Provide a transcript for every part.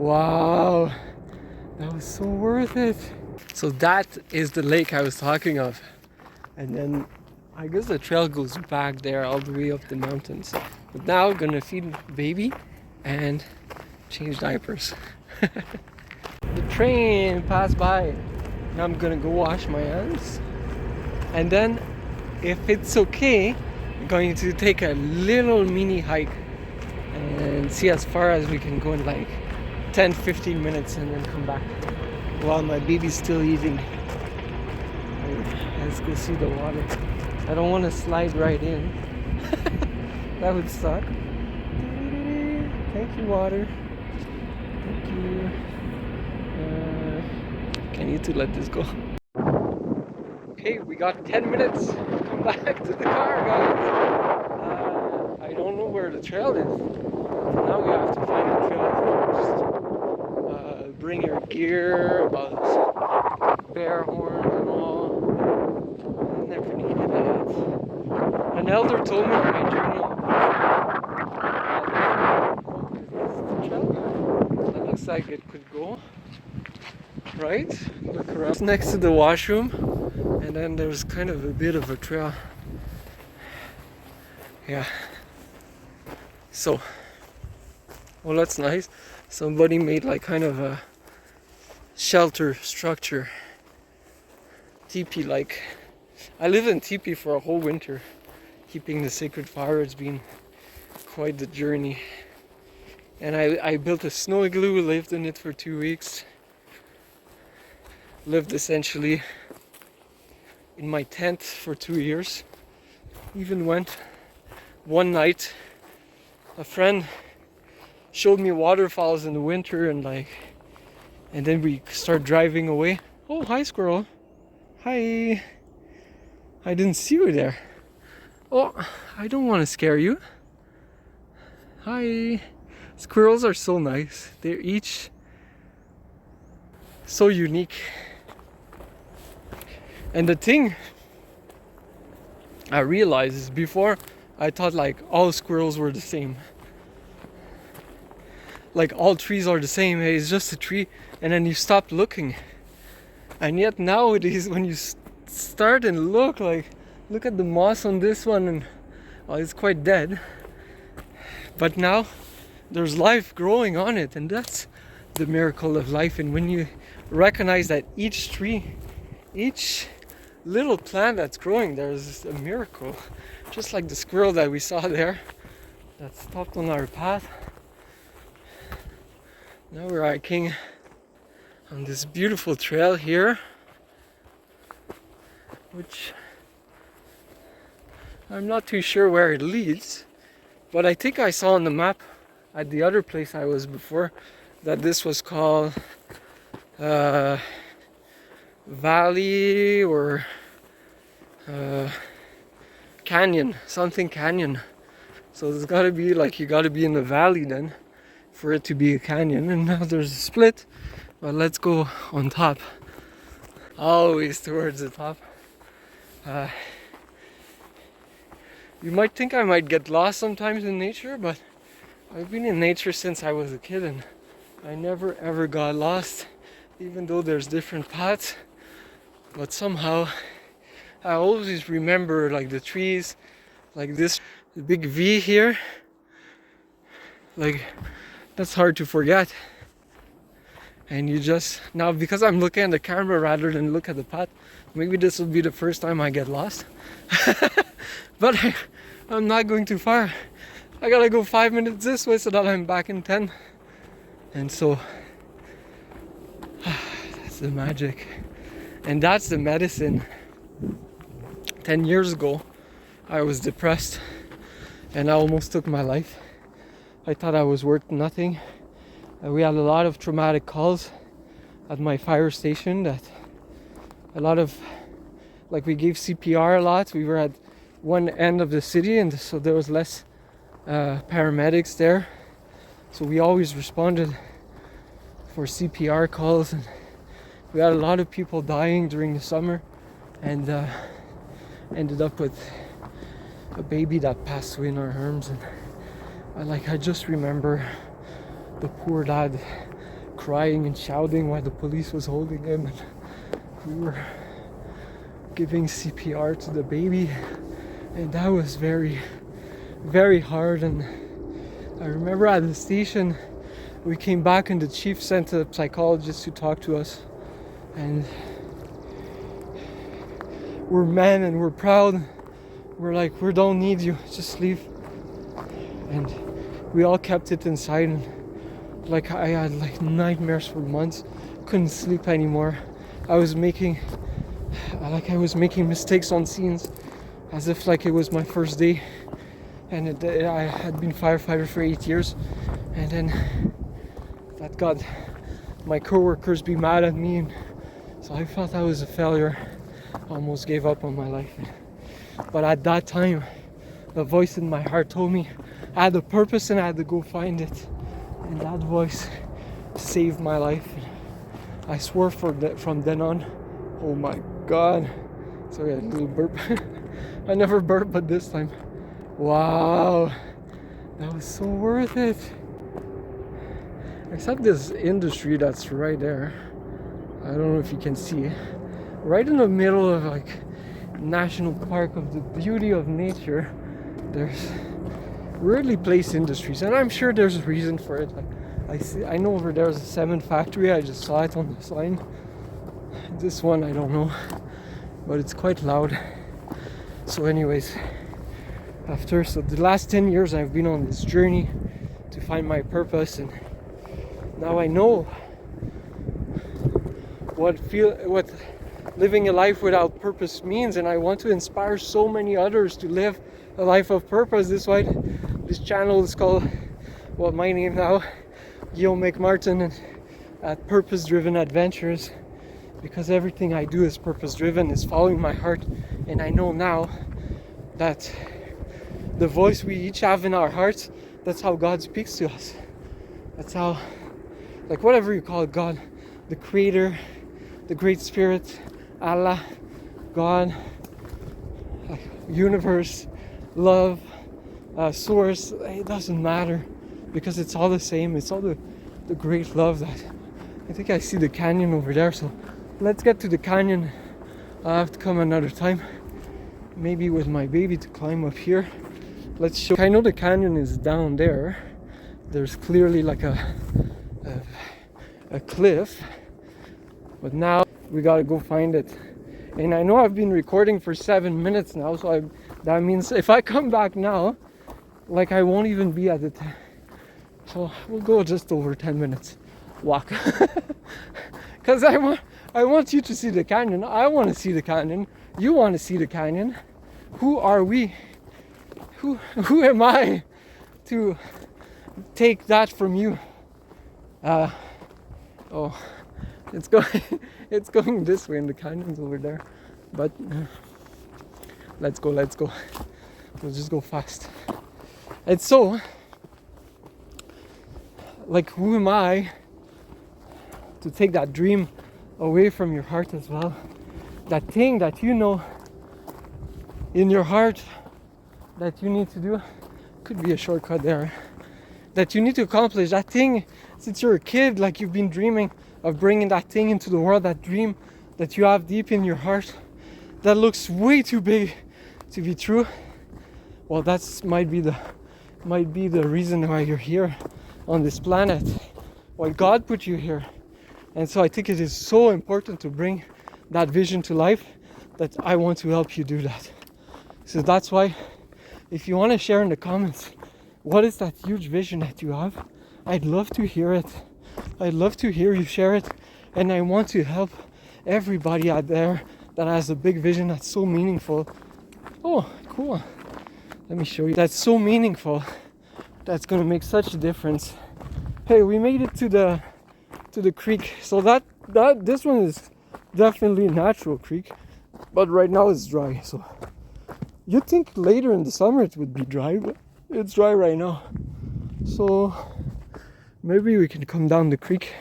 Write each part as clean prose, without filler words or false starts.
Wow, that was so worth it. So that is the lake I was talking of. And then I guess the trail goes back there all the way up the mountains. But now I'm gonna feed baby and change diapers. The train passed by. Now I'm gonna go wash my hands. And then, if it's okay, I'm going to take a little mini hike and see as far as we can go in like 10-15 minutes and then come back while my baby's still eating. Let's go see the water. I don't want to slide right in. That would suck. Thank you, water. Thank you. I need to let this go. Okay, we got 10 minutes to come back to the car, guys. I don't know where the trail is. Now we have to find the trail first. Bring your gear, about bear horns and all. I never needed that. An elder told me in my journal. The trail that looks like it could go. Right? Look around. It's next to the washroom, and then there's kind of a bit of a trail. Yeah. So, well, that's nice. Somebody made like kind of a shelter structure. Teepee like. I lived in teepee for a whole winter. Keeping the sacred fire has been quite the journey. And I built a snow igloo, lived in it for 2 weeks. Lived essentially in my tent for 2 years. Even went one night, a friend showed me waterfalls in the winter and then we start driving away. Oh, hi squirrel. Hi. I didn't see you there. Oh, I don't want to scare you. Hi. Squirrels are so nice. They're each so unique. And the thing I realized is before I thought like all squirrels were the same. Like all trees are the same. Hey, it's just a tree, and then you stop looking. And yet nowadays when you start and look at the moss on this one, and it's quite dead. But now there's life growing on it, and that's the miracle of life. And when you recognize that each tree, each little plant that's growing there is a miracle. Just like the squirrel that we saw there that stopped on our path. Now we're hiking on this beautiful trail here, which I'm not too sure where it leads, but I think I saw on the map at the other place I was before that this was called Valley or Canyon, something canyon. So there's gotta be like, you gotta be in the valley then for it to be a canyon. And now there's a split, but let's go on top. Always towards the top. You might think I might get lost sometimes in nature, but I've been in nature since I was a kid and I never ever got lost, even though there's different paths. But somehow I always remember like the trees, like this big V here. Like that's hard to forget. And you just, now because I'm looking at the camera rather than look at the path, maybe this will be the first time I get lost. But I'm not going too far. I gotta go 5 minutes this way so that I'm back in 10. And so that's the magic. And that's the medicine. 10 years ago, I was depressed and I almost took my life. I thought I was worth nothing. We had a lot of traumatic calls at my fire station that we gave CPR a lot. We were at one end of the city, and so there was less paramedics there. So we always responded for CPR calls, and we had a lot of people dying during the summer, and ended up with a baby that passed away in our arms. And I just remember the poor dad crying and shouting while the police was holding him. And we were giving CPR to the baby, and that was very, very hard. And I remember at the station, we came back and the chief sent a psychologist to talk to us, and we're men and we're proud. We're like, we don't need you, just leave. And we all kept it inside, and like I had like nightmares for months, couldn't sleep anymore. I was making mistakes on scenes as if like it was my first day, and I had been firefighter for 8 years, and then that God, my coworkers be mad at me, and so I felt I was a failure. I almost gave up on my life. But at that time, the voice in my heart told me I had a purpose and I had to go find it. And that voice saved my life. I swore from then on. Oh my God. Sorry, a little burp. I never burp, but this time. Wow. That was so worth it. Except this industry that's right there. I don't know if you can see. Right in the middle of like national park of the beauty of nature, there's weirdly placed industries, and I'm sure there's a reason for it. Like I know over there's a cement factory. I just saw it on the sign. This one I don't know, but it's quite loud. So anyways, so the last 10 years I've been on this journey to find my purpose, and now I know what living a life without purpose means, and I want to inspire so many others to live a life of purpose. This why this channel is called, well, my name now, Guillaume McMartin, and at Purpose Driven Adventures, because everything I do is purpose driven, is following my heart. And I know now that the voice we each have in our hearts, that's how God speaks to us. That's how, like, whatever you call it, God, the creator, the great spirit, Allah, God, universe, love, source, it doesn't matter, because it's all the same. It's all the great love that I think I see the canyon over there. So let's get to the canyon. I'll have to come another time, maybe with my baby, to climb up here. Let's show. I know the canyon is down there. There's clearly like a cliff, but now we gotta go find it. And I know I've been recording for 7 minutes now, so that means if I come back now, like, I won't even be at the time. So we'll go just over 10 minutes walk. Because I want you to see the canyon. I want to see the canyon. You want to see the canyon. Who are we? Who am I to take that from you? Oh, it's going this way, and the canyon's over there. But let's go. We'll just go fast. It's so, like, who am I to take that dream away from your heart as well? That thing that you know in your heart that you need to do, could be a shortcut there, that you need to accomplish. That thing, since you're a kid, like, you've been dreaming of bringing that thing into the world, that dream that you have deep in your heart that looks way too big to be true. Well, that's might be the reason why you're here on this planet, why God put you here. And so I think it is so important to bring that vision to life, that I want to help you do that. So that's why, if you want to share in the comments, what is that huge vision that you have? I'd love to hear it. I'd love to hear you share it. And I want to help everybody out there that has a big vision that's so meaningful. Oh, cool. Let me show you. That's so meaningful. That's going to make such a difference. Hey, we made it to the creek. So this one is definitely a natural creek, but right now it's dry. So you'd think later in the summer it would be dry, but it's dry right now. So maybe we can come down the creek.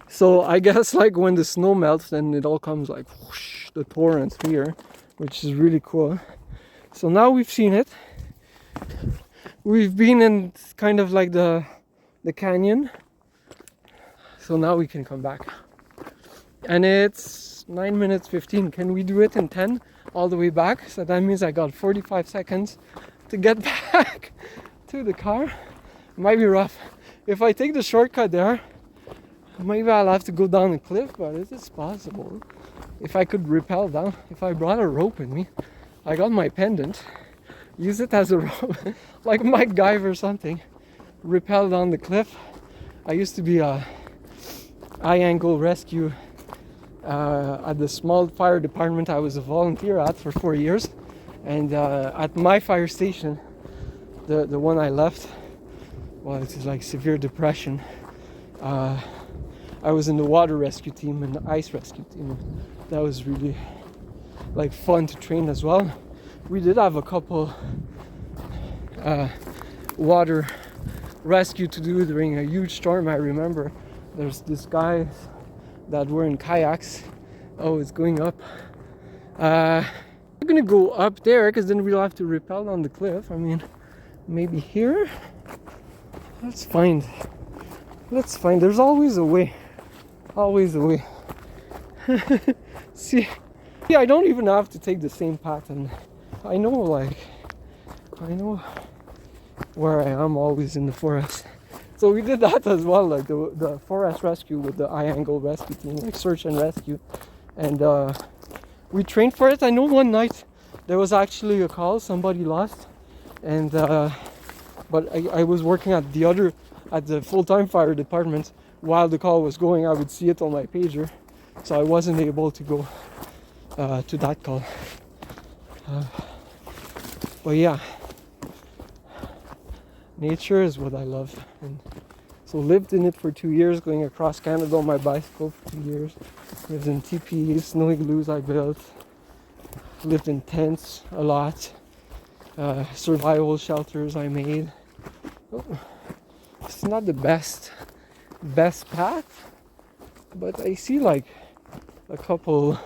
So I guess, like, when the snow melts, then it all comes like whoosh, the torrents here, which is really cool. So now we've seen it. We've been in kind of like the the canyon. So now we can come back. And it's 9 minutes 15. Can we do it in 10 all the way back? So that means I got 45 seconds to get back to the car. It might be rough. If I take the shortcut there, maybe I'll have to go down the cliff, but it is possible. If I could rappel down, if I brought a rope with me, I got my pendant, use it as a rope, like Mike Guyver or something, rappel down the cliff. I used to be a high angle rescue at the small fire department I was a volunteer at for 4 years, and at my fire station, the one I left, well, it's like severe depression. I was in the water rescue team and the ice rescue team. That was really like fun to train as well. We did have a couple water rescue to do during a huge storm. I remember there's this guy that were in kayaks. Oh, it's going up. I'm gonna go up there because then we'll have to rappel on the cliff. I mean, maybe here. Let's find. There's always a way. Always a way. See, I don't even have to take the same path, and I know where I am always in the forest. So we did that as well, like the forest rescue with the high angle rescue team, like search and rescue, and we trained for it. I know one night there was actually a call, somebody lost, and but I was working at the full-time fire department. While the call was going, I would see it on my pager, so I wasn't able to go to that call. But yeah, nature is what I love, and so lived in it for 2 years, going across Canada on my bicycle for 2 years. Lived in teepees, snow igloos I built. Lived in tents a lot. Survival shelters I made. It's not the best path, but I see like a couple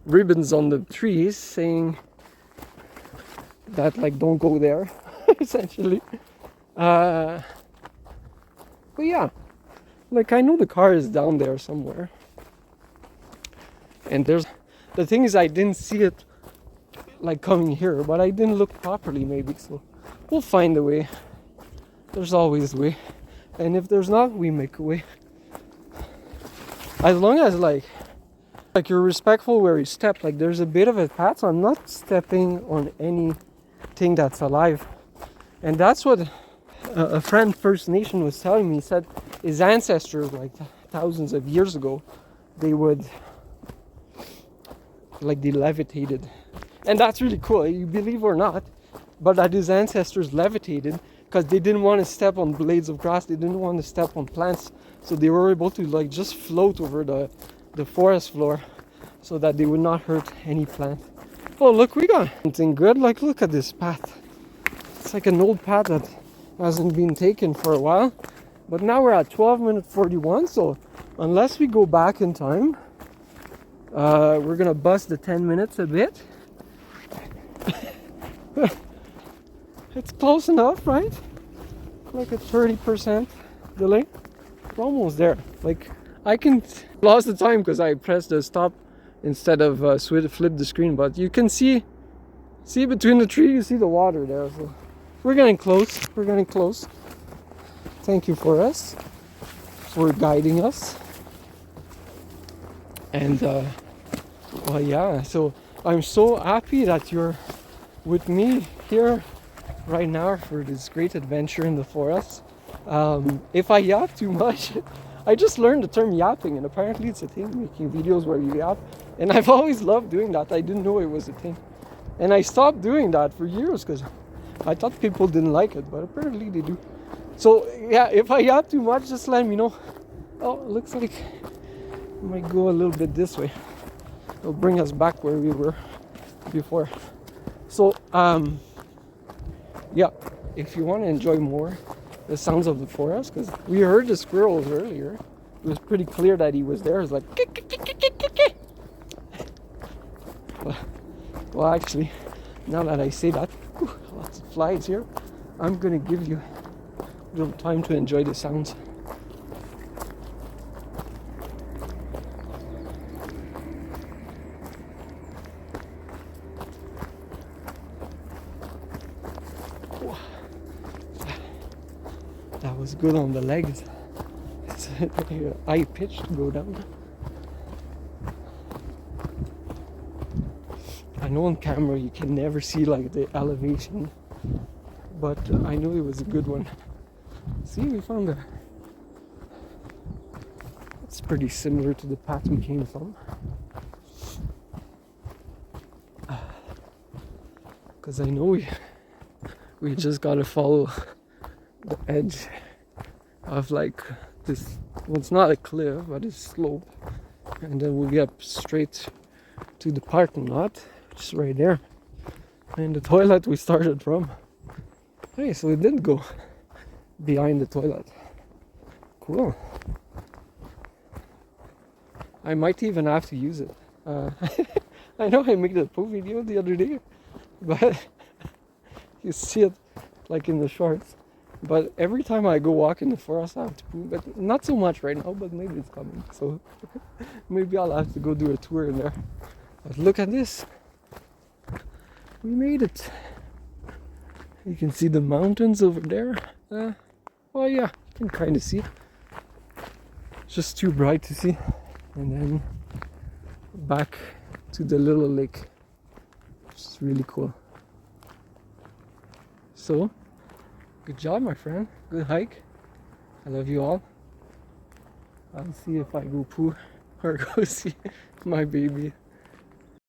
ribbons on the trees saying that like don't go there essentially. But yeah, like I know the car is down there somewhere, and the thing is I didn't see it like coming here, but I didn't look properly maybe, so we'll find a way. There's always a way. And if there's not, we make a way. As long as like you're respectful where you step. Like there's a bit of a path, so I'm not stepping on anything that's alive. And that's what a friend First Nation was telling me. He said his ancestors, like thousands of years ago, they levitated. And that's really cool, you believe or not, but that his ancestors levitated because they didn't want to step on blades of grass, they didn't want to step on plants, so they were able to like just float over the forest floor so that they would not hurt any plant. Oh look, we got something good. Like look at this path. It's like an old path that hasn't been taken for a while, but now we're at 12 minutes 41, so unless we go back in time, we're gonna bust the 10 minutes a bit. It's close enough, right? Like a 30% delay. We're almost there. Like I can lost the time because I pressed the stop instead of flip the screen, but you can see between the tree, you see the water there. So we're getting close. Thank you for guiding us. And well, yeah, so I'm so happy that you're with me here right now for this great adventure in the forest. If I yap too much, I just learned the term yapping, and apparently it's a thing, making videos where you yap, and I've always loved doing that. I didn't know it was a thing, and I stopped doing that for years because I thought people didn't like it, but apparently they do. So yeah, if I yap too much, just let me know. Oh, it looks like I might go a little bit this way. It'll bring us back where we were before. So yeah, if you want to enjoy more the sounds of the forest, because we heard the squirrels earlier, it was pretty clear that he was there. It's like well actually, now that I say that, lots of flies here, I'm gonna give you little time to enjoy the sounds. That was good on the legs. It's high pitch to go down. I know on camera you can never see like the elevation, but I knew it was a good one. See, we found a... It's pretty similar to the path we came from. Because I know we just gotta follow the edge of like this, well, it's not a cliff but it's slope, and then we'll get straight to the parking lot, which is right there, and the toilet we started from. Hey, so we did go behind the toilet. Cool. I might even have to use it. I know I made a poo video the other day, but you see it like in the shorts. But every time I go walk in the forest, I have to poo. But not so much right now, but maybe it's coming. So maybe I'll have to go do a tour in there. But look at this. We made it. You can see the mountains over there. Oh yeah, you can kind of see. It's just too bright to see. And then back to the little lake, which is really cool. So, good job, my friend. Good hike. I love you all. I'll see if I go poo or go see my baby.